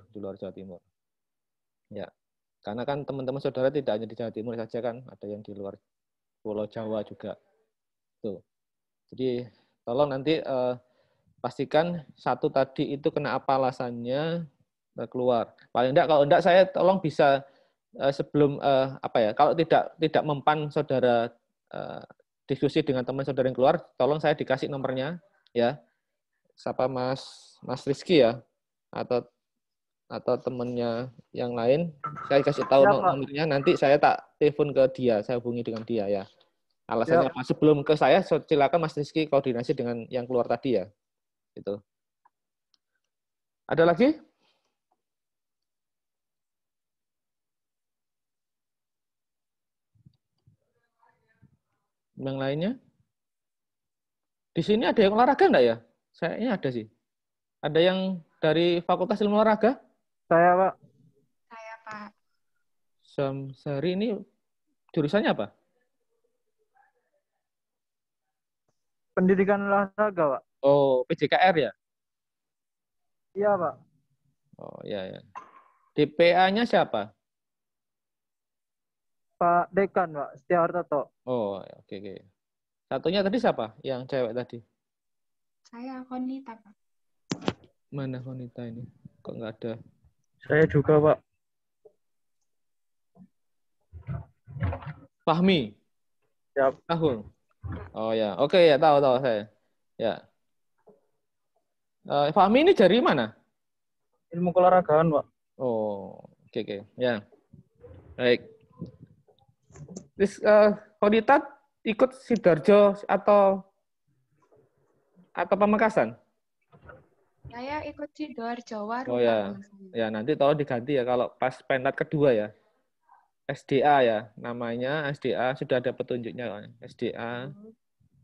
Ya. Karena kan teman-teman saudara tidak hanya di Jawa Timur saja kan, ada yang di luar Pulau Jawa juga. Tuh. Jadi tolong nanti pastikan satu tadi itu kenapa alasannya keluar. Paling enggak, kalau enggak saya tolong bisa sebelum kalau tidak mempan saudara diskusi dengan teman saudara yang keluar, tolong saya dikasih nomornya ya. Siapa Mas Rizky ya, atau temannya yang lain, saya kasih tahu nomornya, nanti saya tak telepon ke dia, saya hubungi dengan dia ya. Alasannya apa? Sebelum ke saya, silakan Mas Rizky koordinasi dengan yang keluar tadi ya. Itu. Ada lagi? Yang lainnya? Di sini ada yang olahraga enggak ya? Sayangnya ada sih. Ada yang dari Fakultas Ilmu Olahraga? Saya, Pak. Saya, Pak. Sehari ini jurusannya apa? Pendidikan olahraga, Pak. Oh, PJKR ya? Iya, Pak. Oh, iya. DPA-nya siapa? Pak Dekan, Pak. Setiawartoto. Oh, oke. Satunya tadi siapa? Yang cewek tadi? Saya Konita, Pak. Mana Konita ini? Kok nggak ada? Saya juga, Pak. Fahmi? Siap. Tahun? Oh ya, oke ya, tahu saya. Ya. Fahmi ini dari mana? Ilmu keolahragaan, Pak. Oh, oke. Ya. Baik. Terus Konita ikut Sidoarjo atau Pamekasan? Saya ikut Sidoarjo. Oh ya. Ya, nanti tolong diganti ya kalau pas penat kedua ya. SDA ya, namanya SDA, sudah ada petunjuknya. SDA.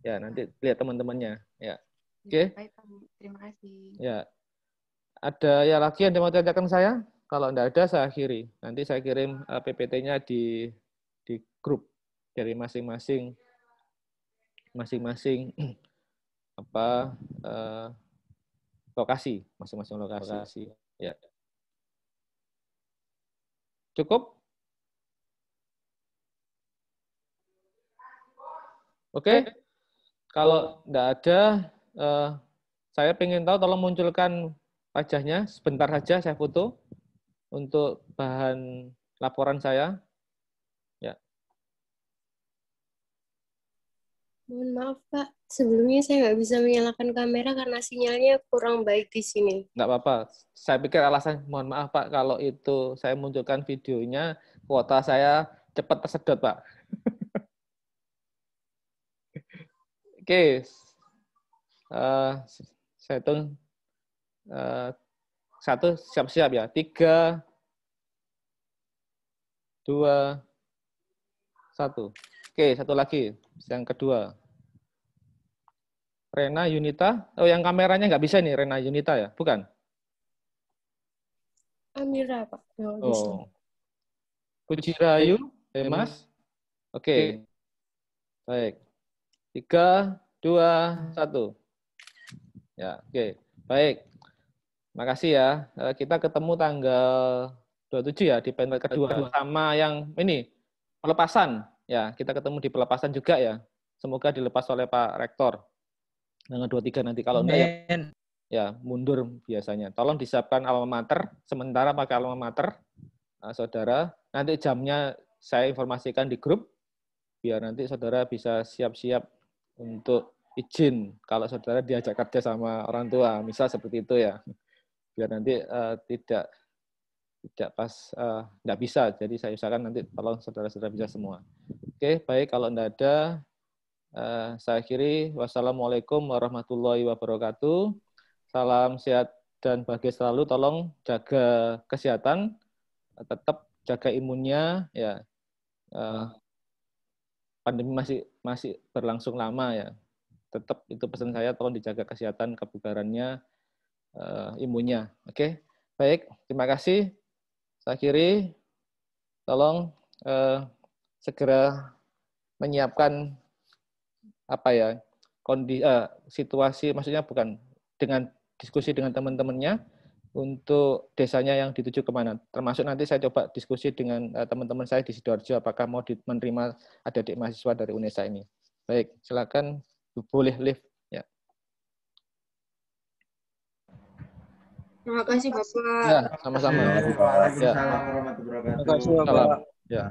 Ya, nanti lihat teman-temannya. Ya. Oke. Baik, Pak. Terima kasih. Ya. Ada ya lagi yang mau tanyakan saya? Kalau tidak ada, saya akhiri. Nanti saya kirim PPT-nya di grup dari masing-masing lokasi, masing-masing lokasi. Ya. Cukup? Oke. Kalau tidak ada, saya ingin tahu, tolong munculkan wajahnya sebentar saja, saya foto untuk bahan laporan saya. Ya. Mohon maaf, Pak. Sebelumnya saya nggak bisa menyalakan kamera karena sinyalnya kurang baik di sini. Nggak apa-apa. Saya pikir alasan, mohon maaf, Pak, kalau itu saya munculkan videonya, kuota saya cepat tersedot, Pak. Oke. Saya hitung 1, siap-siap ya. 3, 2, 1. Oke, satu lagi. Yang kedua. Rena Yunita. Oh, yang kameranya nggak bisa nih, Rena Yunita ya? Bukan? Amira, Pak. Nggak bisa. Oh. Puji Rayu, Mas. Oke. Baik. 3, 2, 1. Ya, oke. Baik. Makasih ya. Kita ketemu tanggal 27 ya di panel kedua sama yang ini pelepasan. Ya, kita ketemu di pelepasan juga ya. Semoga dilepas oleh Pak Rektor. Tanggal 23 nanti kalau enggak ya mundur biasanya. Tolong disiapkan alma mater, sementara pakai alma mater, saudara. Nanti jamnya saya informasikan di grup, biar nanti saudara bisa siap-siap untuk izin kalau saudara diajak kerja sama orang tua, misal seperti itu ya. Biar nanti tidak pas, nggak bisa. Jadi saya usahakan nanti tolong saudara-saudara bisa semua. Oke, baik. Kalau enggak ada, saya akhiri. Wassalamualaikum warahmatullahi wabarakatuh. Salam sehat dan bahagia selalu. Tolong jaga kesehatan, tetap jaga imunnya. Ya, pandemi masih berlangsung lama ya. Tetap itu pesan saya, tolong dijaga kesehatan, kebugarannya, imunnya. Oke, baik. Terima kasih. Saya akhiri. Tolong segera menyiapkan apa ya situasi, maksudnya bukan dengan diskusi dengan teman-temannya untuk desanya yang dituju kemana. Termasuk nanti saya coba diskusi dengan teman-teman saya di Sidoarjo apakah mau menerima adik-adik mahasiswa dari UNESA ini. Baik, silakan boleh live ya. Terima kasih Bapak. Ya, sama-sama. Waalaikumsalam Ya. warahmatullahi wabarakatuh. Terima kasih, Bapak. Salam. Ya.